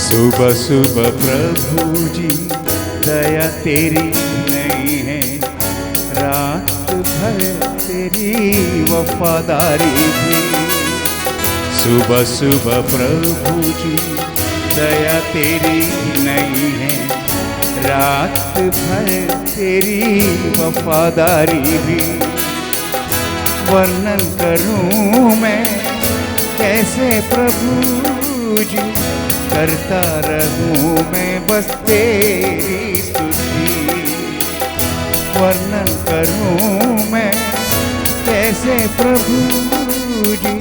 सुबह सुबह प्रभु जी दया तेरी नहीं है, रात भर तेरी वफादारी भी। सुबह सुबह प्रभु जी दया तेरी नहीं है, रात भर तेरी वफादारी भी। वर्णन करूं मैं कैसे प्रभु जी, करता रहूं मैं बस तेरी स्तुति। वर्णन करूं मैं कैसे प्रभु जी,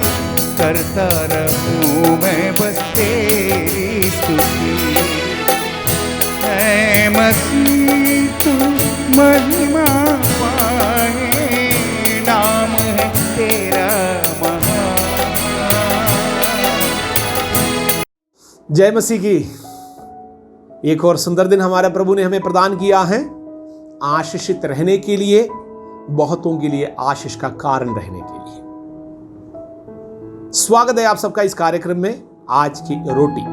करता रहूं मैं बस तेरी स्तुति। ऐ मसीह तू महिमा पाए, नाम है तेरा महान। जय मसीह की। एक और सुंदर दिन हमारे प्रभु ने हमें प्रदान किया है आशीषित रहने के लिए, बहुतों के लिए आशीष का कारण रहने के लिए। स्वागत है आप सबका इस कार्यक्रम में। आज की रोटी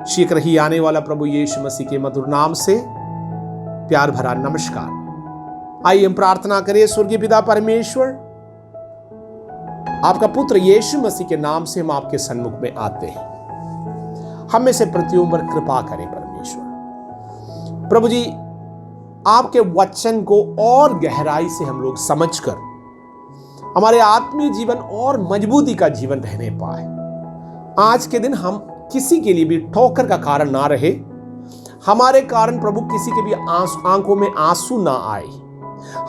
शीघ्र ही आने वाला प्रभु यीशु मसीह के मधुर नाम से प्यार भरा नमस्कार। आइए हम प्रार्थना करें। स्वर्गीय पिता परमेश्वर, आपका पुत्र यीशु मसीह के नाम से हम आपके सन्मुख में आते हैं। हम में से प्रतियों पर कृपा करें परमेश्वर। प्रभु जी, आपके वचन को और गहराई से हम लोग समझकर हमारे आत्मीय जीवन और मजबूती का जीवन रहने पाए। आज के दिन हम किसी के लिए भी ठोकर का कारण ना रहे, हमारे कारण प्रभु किसी के भी आंखों में आंसू ना आए।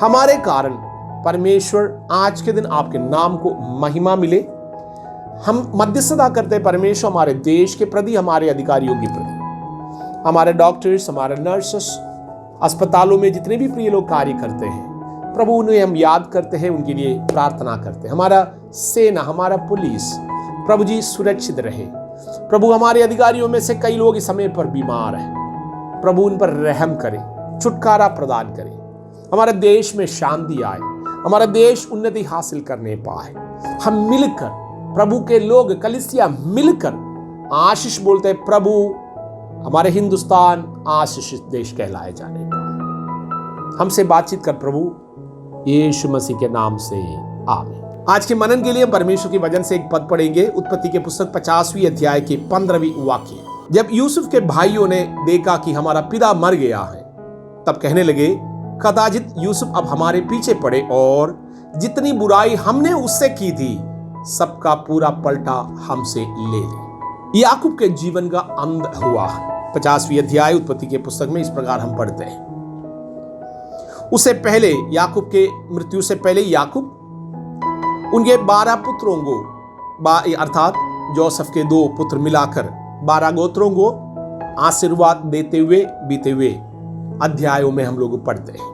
हमारे कारण परमेश्वर आज के दिन आपके नाम को महिमा मिले। हम मध्यस्थता करते परमेश्वर हमारे देश के प्रति, हमारे अधिकारियों के प्रति, हमारे डॉक्टर्स, हमारे नर्सेस, अस्पतालों में जितने भी प्रिय लोग कार्य करते हैं प्रभु, उन्हें हम याद करते हैं, उनके लिए प्रार्थना करते हैं। हमारा सेना, हमारा पुलिस प्रभु जी सुरक्षित रहे। प्रभु, हमारे अधिकारियों में से कई लोग इस समय पर बीमार हैं, प्रभु उन पर रहम करें, छुटकारा प्रदान करें। हमारे देश में शांति आए, हमारा देश उन्नति हासिल करने पाए। हम मिलकर प्रभु के लोग, कलीसिया मिलकर आशीष बोलते हैं, प्रभु हमारे हिंदुस्तान आशीषित देश कहलाए जाने पाए। हमसे बातचीत कर प्रभु यीशु मसीह के नाम से आमीन। आज के मनन के लिए परमेश्वर के वचन से एक पद पढ़ेंगे। उत्पत्ति के पुस्तक 50वीं अध्याय के 15वीं वाक्य। जब यूसुफ के भाइयों ने देखा कि हमारा पिता मर गया है, तब कहने लगे, कदाचित यूसुफ अब हमारे पीछे पड़े और जितनी बुराई हमने उससे की थी सबका पूरा पलटा हमसे ले ले। याकूब के जीवन का अंत हुआ। 50वीं अध्याय उत्पत्ति के पुस्तक में इस प्रकार हम पढ़ते हैं। उससे पहले, याकूब के मृत्यु से पहले, याकूब उनके 12 पुत्रों को, अर्थात जोसेफ के 2 पुत्र मिलाकर 12 गोत्रों को आशीर्वाद देते हुए बीते हुए अध्यायों में हम लोग पढ़ते हैं।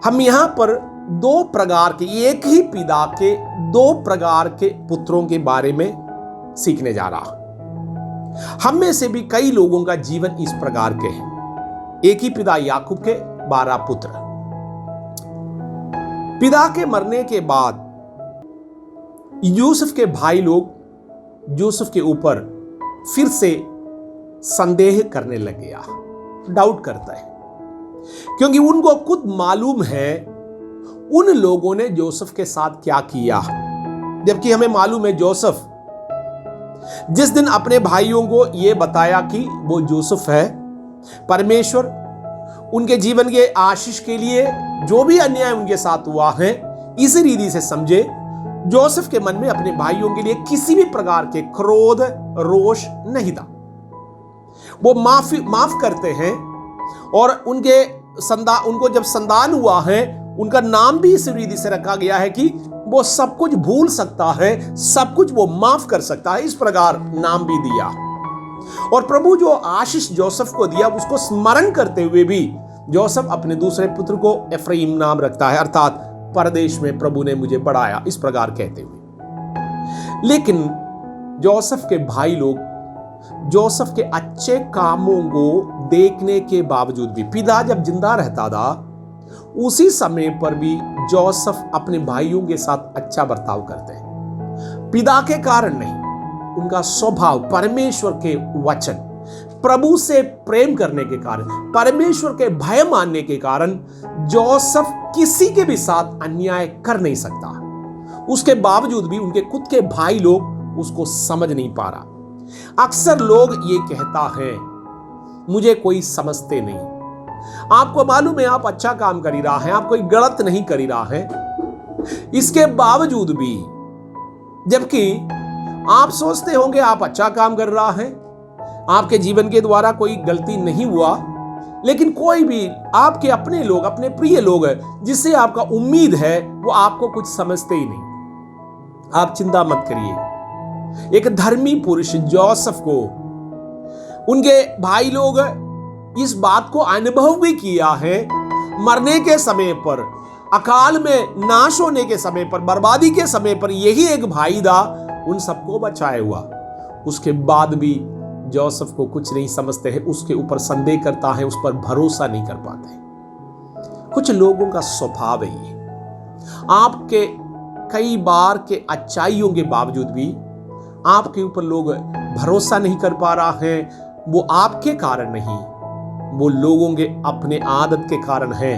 हम यहां पर 2 प्रकार के, एक ही पिता के 2 प्रकार के पुत्रों के बारे में सीखने जा रहा। हम में से भी कई लोगों का जीवन इस प्रकार के हैं। एक ही पिता याकूब के 12 पुत्र। पिता के मरने के बाद यूसुफ के भाई लोग यूसुफ के ऊपर फिर से संदेह करने लग गया, डाउट करता है, क्योंकि उनको खुद मालूम है उन लोगों ने जोसेफ के साथ क्या किया। जबकि हमें मालूम है जोसेफ जिस दिन अपने भाइयों को यह बताया कि वो जोसेफ है, परमेश्वर उनके जीवन के आशीष के लिए जो भी अन्याय उनके साथ हुआ है इस रीति से समझे। जोसेफ के मन में अपने भाइयों के लिए किसी भी प्रकार के क्रोध, रोष नहीं था। वो माफ करते हैं और उनको जब संतान हुआ है, उनका नाम भी इस रीति से रखा गया है कि वो सब कुछ भूल सकता है, सब कुछ वो माफ कर सकता है। इस प्रकार नाम भी दिया। और प्रभु जो आशीष जोसेफ को दिया उसको स्मरण करते हुए भी जोसेफ अपने दूसरे पुत्र को एफ्राइम नाम रखता है, अर्थात परदेश में प्रभु ने मुझे बढ़ाया, इस प्रकार कहते हुए। लेकिन जोसेफ के भाई लोग जोसेफ के अच्छे कामों को देखने के बावजूद भी, पिता जब जिंदा रहता था उसी समय पर भी जोसेफ अपने भाइयों के साथ अच्छा बर्ताव करते हैं। पिता के कारण नहीं, उनका स्वभाव, परमेश्वर के वचन, प्रभु से प्रेम करने के कारण, परमेश्वर के भय मानने के कारण जोसेफ किसी के भी साथ अन्याय कर नहीं सकता। उसके बावजूद भी उनके खुद के भाई लोग उसको समझ नहीं पा रहा। अक्सर लोग ये कहता है, मुझे कोई समझते नहीं। आपको मालूम है आप अच्छा काम कर ही रहा है, आप कोई गलत नहीं कर ही रहा है, इसके बावजूद भी, जबकि आप सोचते होंगे आप अच्छा काम कर रहा है, आपके जीवन के द्वारा कोई गलती नहीं हुआ, लेकिन कोई भी आपके अपने लोग, अपने प्रिय लोग जिससे आपका उम्मीद है, वो आपको कुछ समझते ही नहीं। आप चिंता मत करिए। एक धर्मी पुरुष जोसेफ को उनके भाई लोग इस बात को अनुभव भी किया है, मरने के समय पर, अकाल में नाश होने के समय पर, बर्बादी के समय पर यही एक भाई था उन सबको बचाए हुआ। उसके बाद भी जोसेफ को कुछ नहीं समझते हैं, उसके ऊपर संदेह करता है, उस पर भरोसा नहीं कर पाते। कुछ लोगों का स्वभाव है ये। आपके कई बार के अच्छाइयों के बावजूद भी आपके ऊपर लोग भरोसा नहीं कर पा रहा है। वो आपके कारण नहीं, वो लोगों के अपने आदत के कारण है।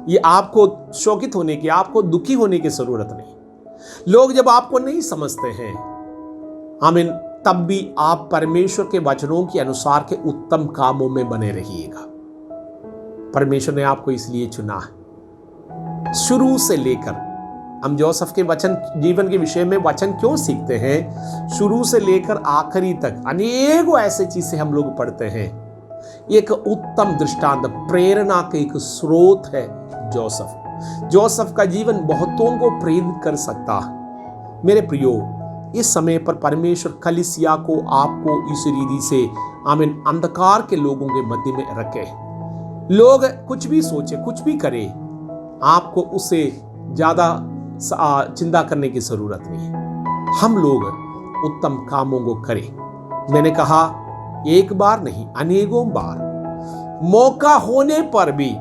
ये आपको शोकित होने की, आपको दुखी होने की जरूरत नहीं। लोग जब आपको नहीं समझते हैं, आमीन, तब भी आप परमेश्वर के वचनों के अनुसार के उत्तम कामों में बने रहिएगा। परमेश्वर ने आपको इसलिए चुना है। शुरू से लेकर हम जोसेफ के वचन, जीवन के विषय में वचन क्यों सीखते हैं, शुरू से लेकर आखिरी तक अनेकों ऐसे चीजें हम लोग पढ़ते हैं। एक उत्तम दृष्टांत, प्रेरणा के एक स्रोत है जोसेफ का जीवन बहुतों को प्रेरित कर सकता है। मेरे प्रियो, इस समय पर परमेश्वर कलीसिया को, आपको इस रीति से, आमीन, अंधकार के लोगों के मध्य में रखे। लोग कुछ भी सोचे, कुछ भी करे, आपको उससे ज्यादा चिंता करने की जरूरत नहीं है। हम लोग उत्तम कामों को करें। मैंने कहा एक बार नहीं, अनेकों बार मौका होने पर भी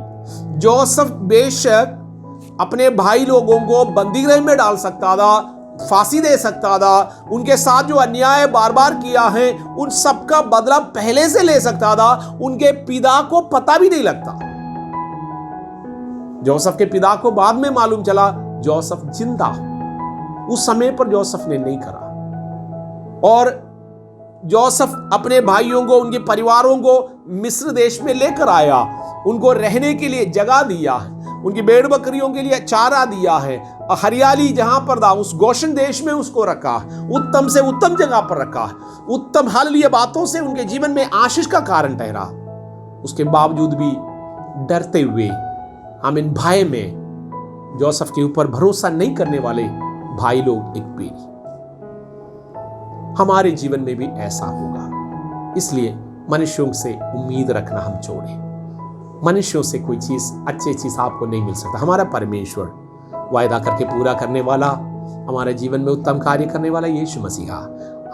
जोसेफ बेशक अपने भाई लोगों को बंदीगृह में डाल सकता था, फांसी दे सकता था, उनके साथ जो अन्याय बार बार किया है उन सबका बदला पहले से ले सकता था। उनके पिता को पता भी नहीं लगता। जोसेफ के पिता को बाद में मालूम चला जोसेफ जिंदा। उस समय पर जोसेफ ने नहीं करा। और जोसेफ अपने भाइयों को, उनके परिवारों को मिस्र देश में लेकर आया, उनको रहने के लिए जगह दिया है, उनकी भेड़ बकरियों के लिए चारा दिया है, हरियाली जहां पर था उस गोशन देश में उसको रखा, उत्तम से उत्तम जगह पर रखा, उत्तम हालेलुया बातों से उनके जीवन में आशीष का कारण ठहरा। उसके बावजूद भी डरते हुए, आमीन, भय में जोसेफ के ऊपर भरोसा नहीं करने वाले भाई लोग एक पीढ़ी। हमारे जीवन में भी ऐसा होगा। इसलिए मनुष्यों से उम्मीद रखना हम छोड़ें। मनुष्यों से कोई चीज, अच्छी चीज आपको नहीं मिल सकता। हमारा परमेश्वर वायदा करके पूरा करने वाला, हमारे जीवन में उत्तम कार्य करने वाला यीशु मसीहा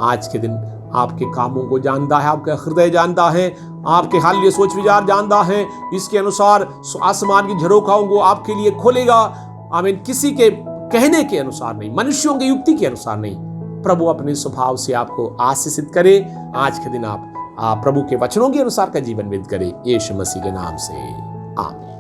आज के दिन आपके कामों को जानता है, आपका हृदय जानता है, आपके हाल सोच विचार जानता है। इसके अनुसार आसमान की झरोखाओं को आपके लिए खोलेगा। आमीन। किसी के कहने के अनुसार नहीं, मनुष्यों की युक्ति के अनुसार नहीं। प्रभु अपने स्वभाव से आपको आशीषित करे। आज के दिन आप प्रभु के वचनों के अनुसार का जीवन व्यतीत करें। यीशु मसीह के नाम से आमीन।